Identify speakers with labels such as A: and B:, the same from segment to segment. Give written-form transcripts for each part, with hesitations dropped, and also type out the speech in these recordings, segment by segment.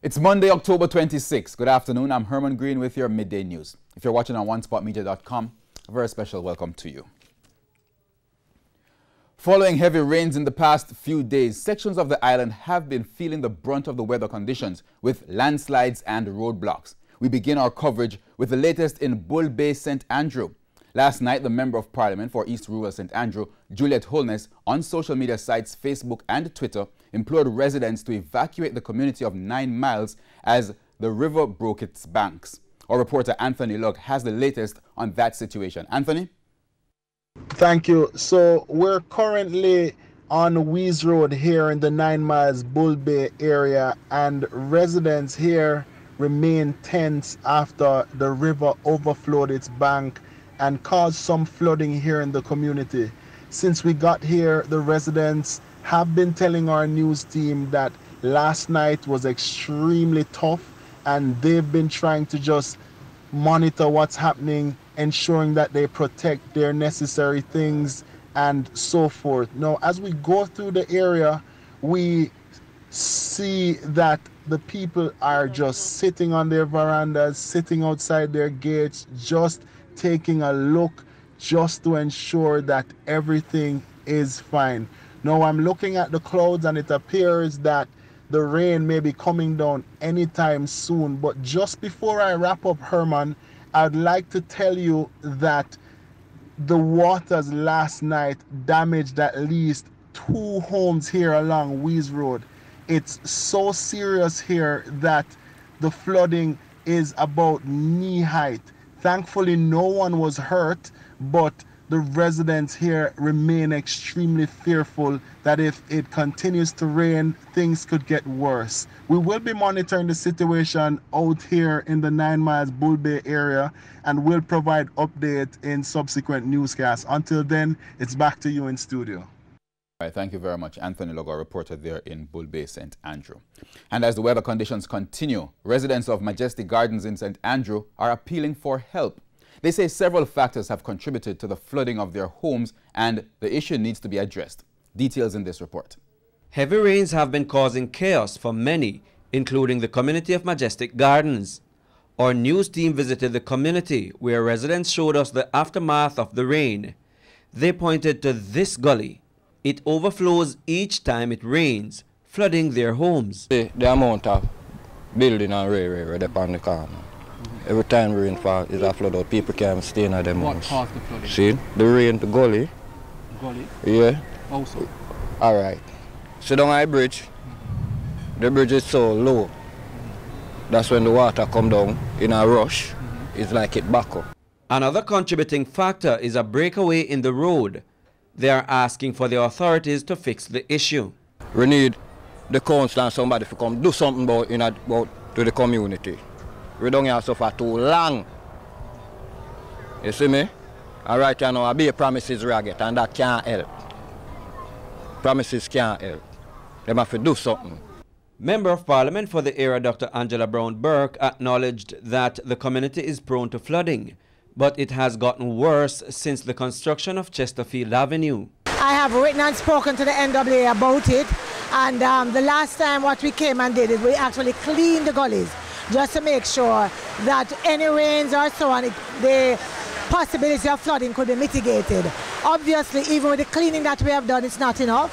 A: It's Monday, October 26th. Good afternoon. I'm Herman Green with your midday news. If you're watching on onespotmedia.com, a very special welcome to you. Following heavy rains in the past few days, sections of the island have been feeling the brunt of the weather conditions with landslides and roadblocks. We begin our coverage with the latest in Bull Bay, St. Andrew. Last night, the Member of Parliament for East Rural St. Andrew, Juliet Holness, on social media sites Facebook and Twitter, implored residents to evacuate the community of 9 miles as the river broke its banks. Our reporter Anthony Luck has the latest on that situation. Anthony?
B: Thank you. So we're currently on Wees Road here in the 9 miles Bull Bay area, and residents here remain tense after the river overflowed its bank and caused some flooding here in the community. Since we got here, the residents have been telling our news team that last night was extremely tough, and they've been trying to just monitor what's happening, ensuring that they protect their necessary things and so forth. Now, as we go through the area, we see that the people are just sitting on their verandas, sitting outside their gates, just taking a look just to ensure that everything is fine. Now I'm looking at the clouds and it appears that the rain may be coming down anytime soon. But just before I wrap up, Herman, I'd like to tell you that the waters last night damaged at least 2 homes here along Wees Road. It's so serious here that the flooding is about knee height. Thankfully, no one was hurt, but the residents here remain extremely fearful that if it continues to rain, things could get worse. We will be monitoring the situation out here in the 9 miles Bull Bay area, and will provide updates in subsequent newscasts. Until then, it's back to you in studio.
A: All right, thank you very much, Anthony Logo, reporter there in Bull Bay, St. Andrew. And as the weather conditions continue, residents of Majestic Gardens in St. Andrew are appealing for help. They say several factors have contributed to the flooding of their homes, and the issue needs to be addressed. Details in this report.
C: Heavy rains have been causing chaos for many, including the community of Majestic Gardens. Our news team visited the community, where residents showed us the aftermath of the rain. They pointed to this gully. It overflows each time it rains, flooding their homes.
D: The amount of building and railway up on the corner. Every time rain falls, it's a flood out. People can't stay in them homes.
E: What caused the flooding?
D: See, the rain, the gully.
E: Gully?
D: Yeah.
E: Also?
D: All right. So down my bridge, the bridge is so low. That's when the water come down in a rush. It's like it back up.
C: Another contributing factor is a breakaway in the road. They are asking for the authorities to fix the issue.
D: We need the council and somebody to come do something about to the community. We don't have to suffer too long. You see me? All right, you know, I be promises ragged, and that can't help. Promises can't help. They have to do something.
C: Member of Parliament for the area, Dr. Angela Brown Burke, acknowledged that the community is prone to flooding, but it has gotten worse since the construction of Chesterfield Avenue.
F: I have written and spoken to the NWA about it, and the last time what we came and did is we actually cleaned the gullies just to make sure that any rains or so on, the possibility of flooding could be mitigated. Obviously, even with the cleaning that we have done, it's not enough.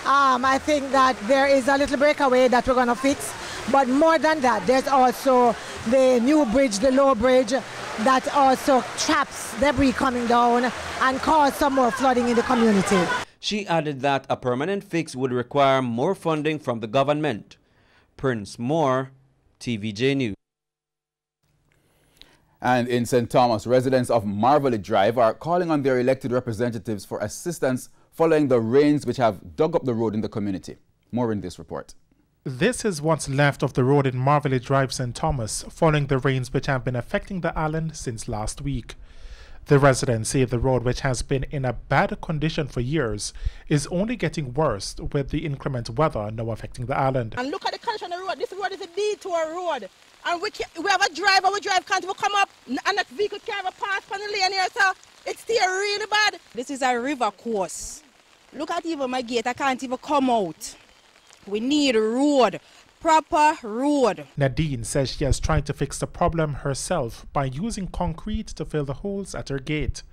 F: I think that there is a little breakaway that we're going to fix, but more than that, there's also the new bridge, the low bridge, that also traps debris coming down and cause some more flooding in the community.
C: She added that a permanent fix would require more funding from the government. Prince Moore, TVJ News.
A: And in St. Thomas, residents of Marvelly Drive are calling on their elected representatives for assistance following the rains which have dug up the road in the community. More in this report.
G: This is what's left of the road in Marvelly Drive, St. Thomas, following the rains which have been affecting the island since last week. The residents say the road, which has been in a bad condition for years, is only getting worse with the inclement weather now affecting the island.
H: And look at the condition of the road. This road is a detour road. And we have a driver, our driver can't even come up, and that vehicle can't even pass from the lane here, so it's still really bad.
I: This is a river course. Look at even my gate, I can't even come out. We need a road.
H: proper road.
G: Nadine says she is trying to fix the problem herself by using concrete to fill the holes at her gate.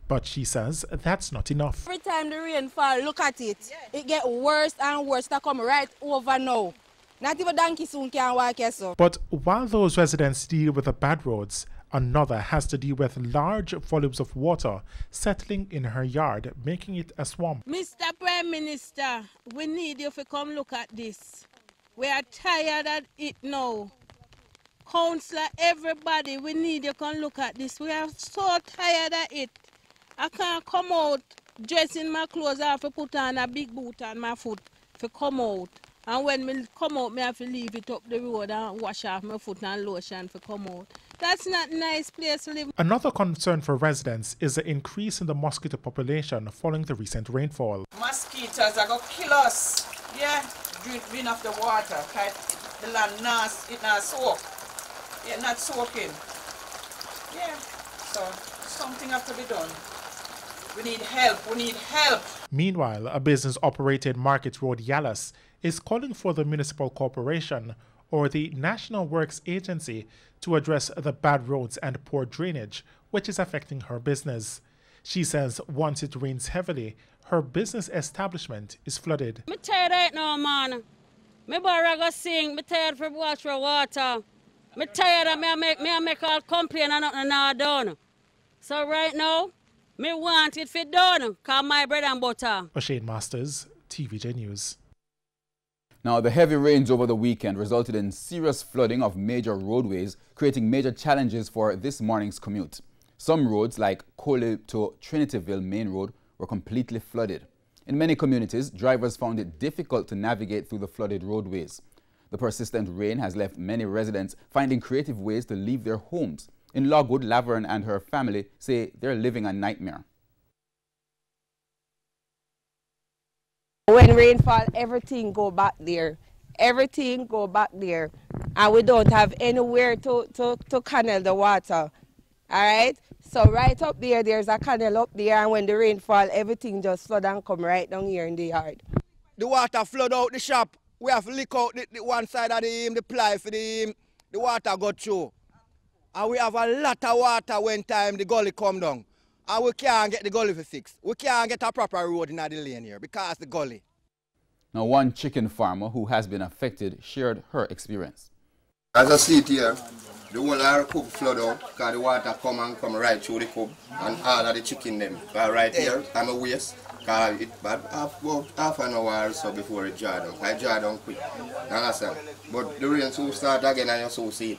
G: But she says that's not enough.
H: Every time the rain fall, look at it. It get worse and worse to come right over now. Not even donkey soon can walk here, so.
G: But while those residents deal with the bad roads, another has to deal with large volumes of water settling in her yard, making it a swamp.
H: Mr. Prime Minister, we need you to come look at this. We are tired of it now. Councillor, everybody, we need you to come look at this. We are so tired of it. I can't come out dressing my clothes. I have to put on a big boot on my foot to come out. And when I come out, I have to leave it up the road and wash off my foot and lotion to come out. That's not a nice place to live.
G: Another concern for residents is the increase in the mosquito population following the recent rainfall.
E: Mosquitoes are going to kill us. Yeah, drink off the water. The land it not soak. Yeah, not soaking. Yeah, so something has to be done. We need help. We need help.
G: Meanwhile, a business-operated Market Road Yallas is calling for the municipal corporation or the National Works Agency to address the bad roads and poor drainage, which is affecting her business. She says once it rains heavily, her business establishment is flooded.
I: I'm tired right now, man. My boy go sing. I'm tired for watch for water. I'm tired of me make all complain and nothing now done. So right now, me want it for done, cause my bread and butter.
G: O'Shane Masters, TVJ News.
A: Now, the heavy rains over the weekend resulted in serious flooding of major roadways, creating major challenges for this morning's commute. Some roads, like Cole to Trinityville Main Road, were completely flooded. In many communities, drivers found it difficult to navigate through the flooded roadways. The persistent rain has left many residents finding creative ways to leave their homes. In Logwood, Laverne and her family say they're living a nightmare.
J: When rainfall, everything go back there. Everything go back there. And we don't have anywhere to canal the water. All right? So right up there, there's a canal up there, and when the rain fall, everything just flood and come right down here in the yard.
D: The water flood out the shop. We have to lick out the one side of the ply for the water go through. And we have a lot of water when time the gully come down. And we can't get the gully fixed. We can't get a proper road in the lane here because the gully.
A: Now, one chicken farmer who has been affected shared her experience.
K: As I see it here, the whole of the coop flood out because the water come right through the coop and all of the chicken them. Right here, I'm a waste. Because it about half an hour or so before it dry down. I dry down quick. You understand? But the rain soon start again and you soon see it.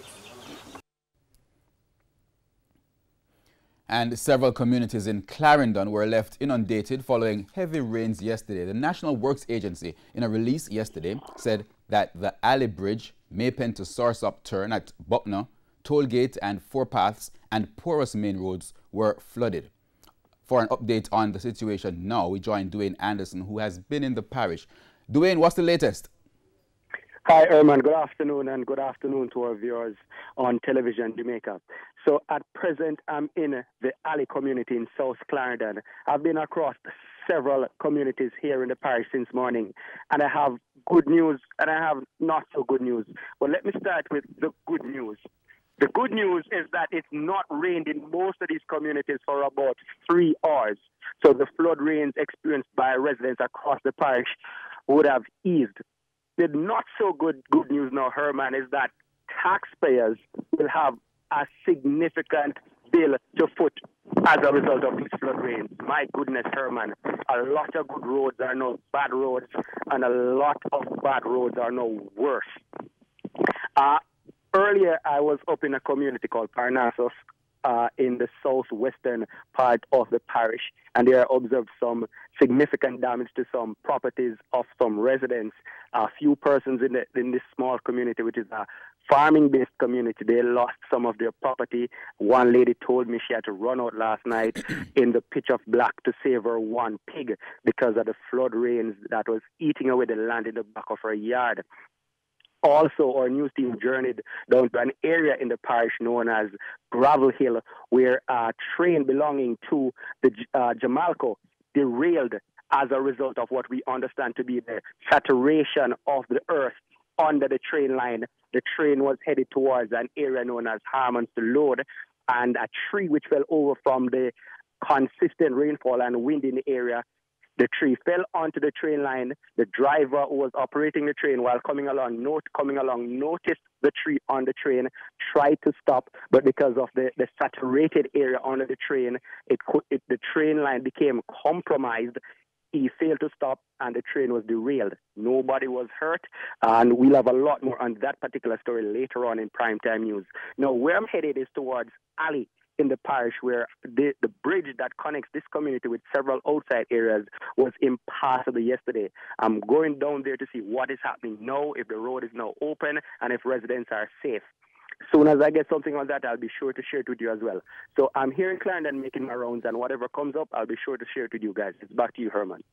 A: And several communities in Clarendon were left inundated following heavy rains yesterday. The National Works Agency, in a release yesterday, said that the Alley Bridge, Maypen to Soursup turn at Buckner, Tollgate and Four Paths and porous main roads were flooded. For an update on the situation now, we join Dwayne Anderson, who has been in the parish. Dwayne, what's the latest?
L: Hi, Erman. Good afternoon, and good afternoon to our viewers on television Jamaica. So at present, I'm in the Alley community in South Clarendon. I've been across several communities here in the parish since morning, and I have good news and I have not so good news. But let me start with the good news. The good news is that it's not rained in most of these communities for about 3 hours. So the flood rains experienced by residents across the parish would have eased. The not so good news now, Herman, is that taxpayers will have a significant bill to foot as a result of these flood rains. My goodness, Herman, a lot of good roads are now bad roads, and a lot of bad roads are now worse. Earlier, I was up in a community called Parnassus in the southwestern part of the parish, and there I observed some significant damage to some properties of some residents. A few persons in this small community, which is a farming-based community, they lost some of their property. One lady told me she had to run out last night in the pitch of black to save her one pig because of the flood rains that was eating away the land in the back of her yard. Also, our news team journeyed down to an area in the parish known as Gravel Hill, where a train belonging to the Jamaica derailed as a result of what we understand to be the saturation of the earth under the train line. The train was headed towards an area known as Harmon's Road, and a tree which fell over from the consistent rainfall and wind in the area. The tree fell onto the train line. The driver who was operating the train while coming along noticed the tree on the train, tried to stop, but because of the saturated area under the train, the train line became compromised. He failed to stop, and the train was derailed. Nobody was hurt, and we'll have a lot more on that particular story later on in Primetime News. Now, where I'm headed is towards Ali in the parish, where the bridge that connects this community with several outside areas was impassable yesterday. I'm going down there to see what is happening now, if the road is now open, and if residents are safe. As soon as I get something on that, I'll be sure to share it with you as well. So I'm here in Clarendon making my rounds, and whatever comes up, I'll be sure to share it with you guys. It's back to you, Herman.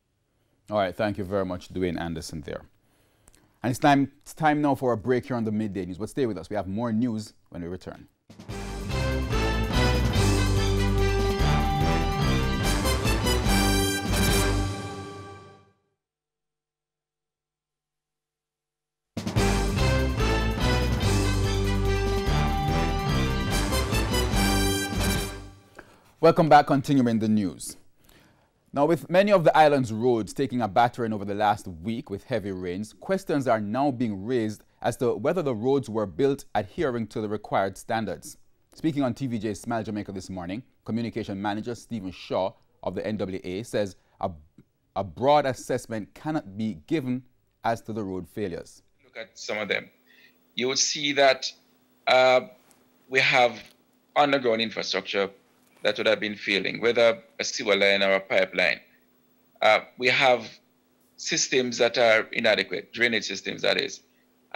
A: All right, thank you very much, Dwayne Anderson there. And it's time now for a break here on the Midday News, but stay with us. We have more news when we return. Welcome back, continuing the news. Now, with many of the island's roads taking a battering over the last week with heavy rains, questions are now being raised as to whether the roads were built adhering to the required standards. Speaking on TVJ's Smile Jamaica this morning, Communication Manager Stephen Shaw of the NWA says a broad assessment cannot be given as to the road failures.
M: Look at some of them. You would see that we have underground infrastructure that would have been failing, whether a sewer line or a pipeline. We have systems that are inadequate, drainage systems that is.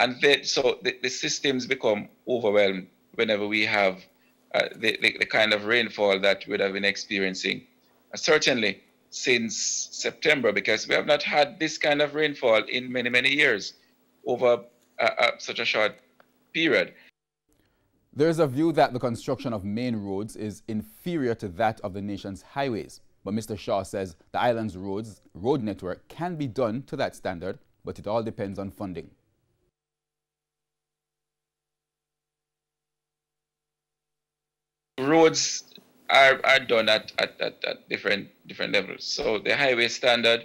M: And so the systems become overwhelmed whenever we have the kind of rainfall that we would have been experiencing. Certainly since September, because we have not had this kind of rainfall in many, many years over such a short period.
A: There is a view that the construction of main roads is inferior to that of the nation's highways. But Mr. Shaw says the island's road network can be done to that standard, but it all depends on funding.
M: Roads are done at different levels. So the highway standard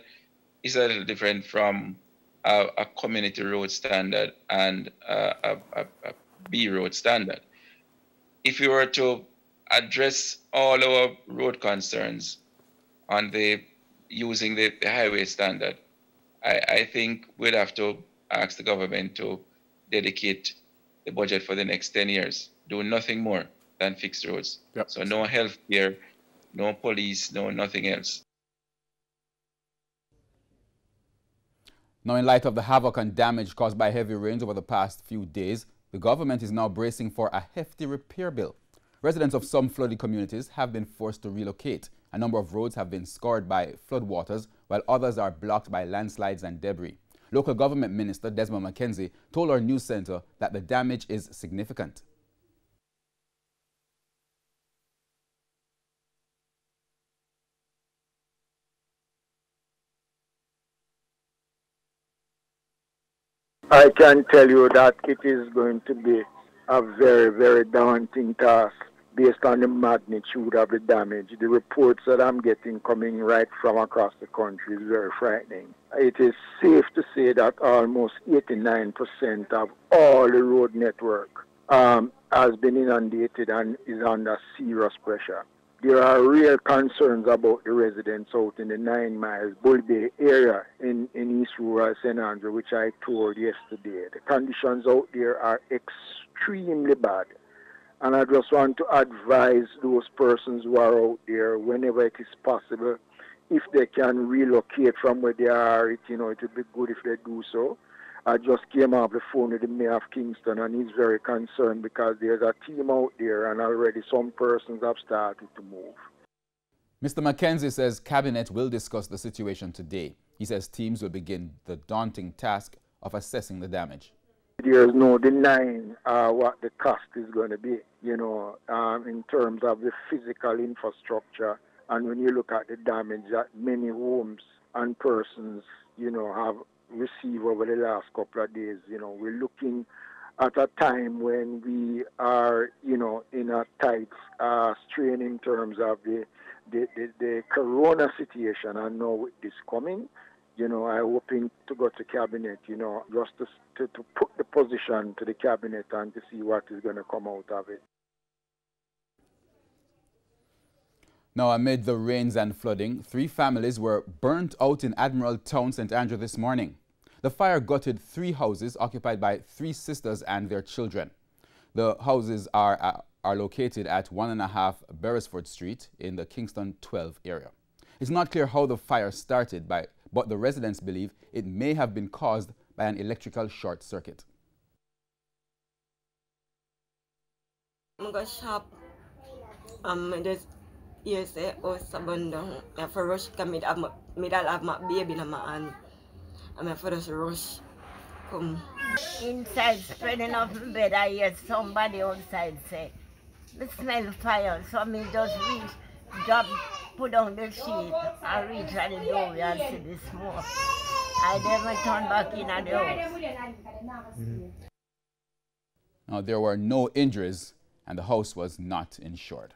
M: is a little different from a community road standard and a B road standard. If we were to address all our road concerns on using the highway standard, I think we'd have to ask the government to dedicate the budget for the next 10 years, do nothing more than fix roads.
A: Yep.
M: So no health care, no police, no nothing else.
A: Now, in light of the havoc and damage caused by heavy rains over the past few days, the government is now bracing for a hefty repair bill. Residents of some flooded communities have been forced to relocate. A number of roads have been scored by floodwaters, while others are blocked by landslides and debris. Local government minister Desmond McKenzie told our news center that the damage is significant.
N: I can tell you that it is going to be a very, very daunting task based on the magnitude of the damage. The reports that I'm getting coming right from across the country is very frightening. It is safe to say that almost 89% of all the road network has been inundated and is under serious pressure. There are real concerns about the residents out in the 9 Miles Bull Bay area in East Rural St. Andrew, which I toured yesterday. The conditions out there are extremely bad. And I just want to advise those persons who are out there, whenever it is possible, if they can relocate from where they are, it would be good if they do so. I just came off the phone with the mayor of Kingston, and he's very concerned because there's a team out there and already some persons have started to move.
A: Mr. McKenzie says Cabinet will discuss the situation today. He says teams will begin the daunting task of assessing the damage.
N: There's no denying what the cost is going to be, in terms of the physical infrastructure. And when you look at the damage that many homes and persons, have received over the last couple of days. We're looking at a time when we are, in a tight strain in terms of the corona situation. And now with this coming, I'm hoping to go to cabinet, just to put the position to the cabinet and to see what is going to come out of it.
A: Now, amid the rains and flooding, 3 families were burnt out in Admiral Town, St. Andrew this morning. The fire gutted 3 houses occupied by 3 sisters and their children. The houses are located at 1.5 Beresford Street in the Kingston 12 area. It's not clear how the fire started, but the residents believe it may have been caused by an electrical short circuit.
O: I'm going to shop. Yes, abandon. I have to rush because I have my baby in my hand. I have to rush. Come.
P: Inside, spreading off my bed, I hear somebody outside say, "I smell fire." So I just reach, drop, put down the sheet, I reach at the doorway and see the smoke. I never turn back in at the house.
A: Now, there were no injuries and the house was not insured.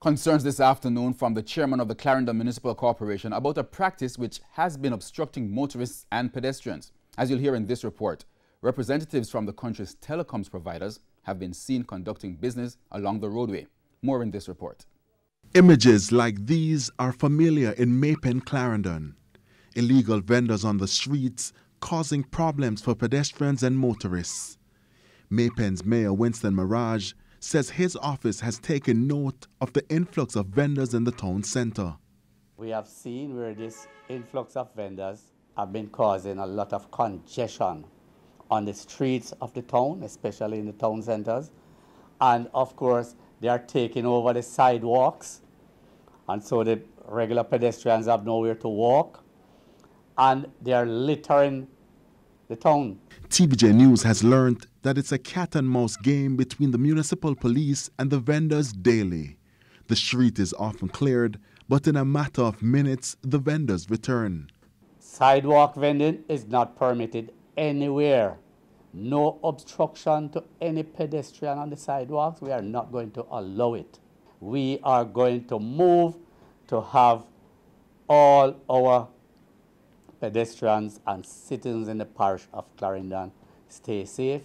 A: Concerns this afternoon from the chairman of the Clarendon Municipal Corporation about a practice which has been obstructing motorists and pedestrians. As you'll hear in this report, representatives from the country's telecoms providers have been seen conducting business along the roadway. More in this report.
Q: Images like these are familiar in Maypen, Clarendon. Illegal vendors on the streets causing problems for pedestrians and motorists. Maypen's Mayor Winston Mirage says his office has taken note of the influx of vendors in the town centre.
R: We have seen where this influx of vendors have been causing a lot of congestion on the streets of the town, especially in the town centres. And of course, they are taking over the sidewalks. And so the regular pedestrians have nowhere to walk. And they are littering the town.
Q: TVJ News has learned that it's a cat and mouse game between the municipal police and the vendors daily. The street is often cleared, but in a matter of minutes, the vendors return.
R: Sidewalk vending is not permitted anywhere. No obstruction to any pedestrian on the sidewalks. We are not going to allow it. We are going to move to have all our pedestrians and citizens in the parish of Clarendon stay safe,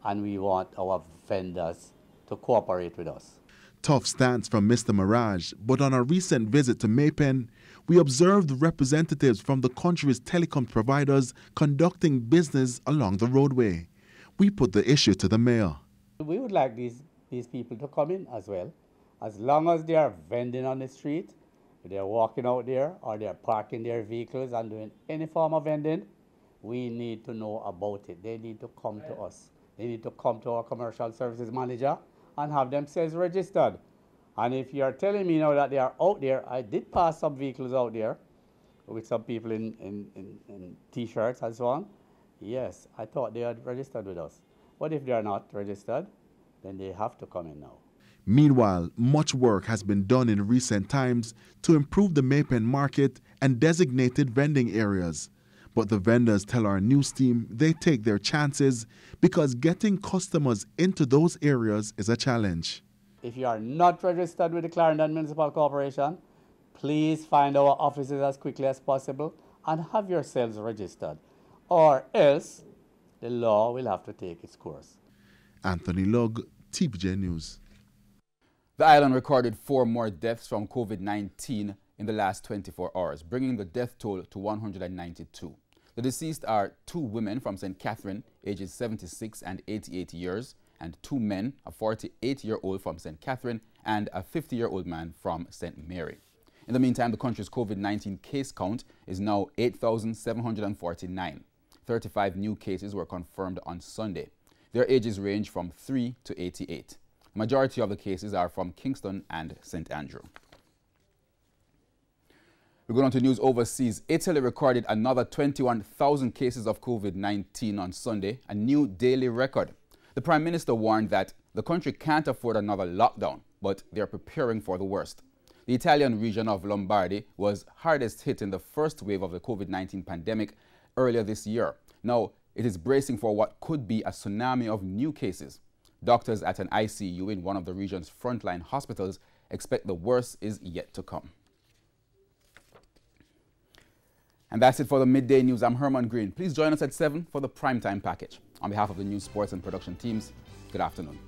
R: and we want our vendors to cooperate with us.
Q: Tough stance from Mr. Mirage, but on a recent visit to Maypen, we observed representatives from the country's telecom providers conducting business along the roadway. We put the issue to the mayor.
R: We would like these people to come in as well. As long as they are vending on the street, they're walking out there or they're parking their vehicles and doing any form of vending, we need to know about it. They need to come to us. They need to come to our commercial services manager and have themselves registered. And if you're telling me now that they are out there, I did pass some vehicles out there with some people in T-shirts and so on. Yes, I thought they had registered with us. But if they are not registered, then they have to come in now.
Q: Meanwhile, much work has been done in recent times to improve the Maypen market and designated vending areas. But the vendors tell our news team they take their chances because getting customers into those areas is a challenge.
R: If you are not registered with the Clarendon Municipal Corporation, please find our offices as quickly as possible and have yourselves registered, or else the law will have to take its course.
Q: Anthony Lugg, TVJ News.
A: The island recorded 4 more deaths from COVID-19 in the last 24 hours, bringing the death toll to 192. The deceased are 2 women from St. Catherine, ages 76 and 88 years, and 2 men, a 48-year-old from St. Catherine and a 50-year-old man from St. Mary. In the meantime, the country's COVID-19 case count is now 8,749. 35 new cases were confirmed on Sunday. Their ages range from 3 to 88. The majority of the cases are from Kingston and St. Andrew. We're going on to news overseas. Italy recorded another 21,000 cases of COVID-19 on Sunday, a new daily record. The Prime Minister warned that the country can't afford another lockdown, but they're preparing for the worst. The Italian region of Lombardy was hardest hit in the first wave of the COVID-19 pandemic earlier this year. Now, it is bracing for what could be a tsunami of new cases. Doctors at an ICU in one of the region's frontline hospitals expect the worst is yet to come. And that's it for the Midday News. I'm Herman Green. Please join us at 7 for the primetime package. On behalf of the news, sports and production teams, good afternoon.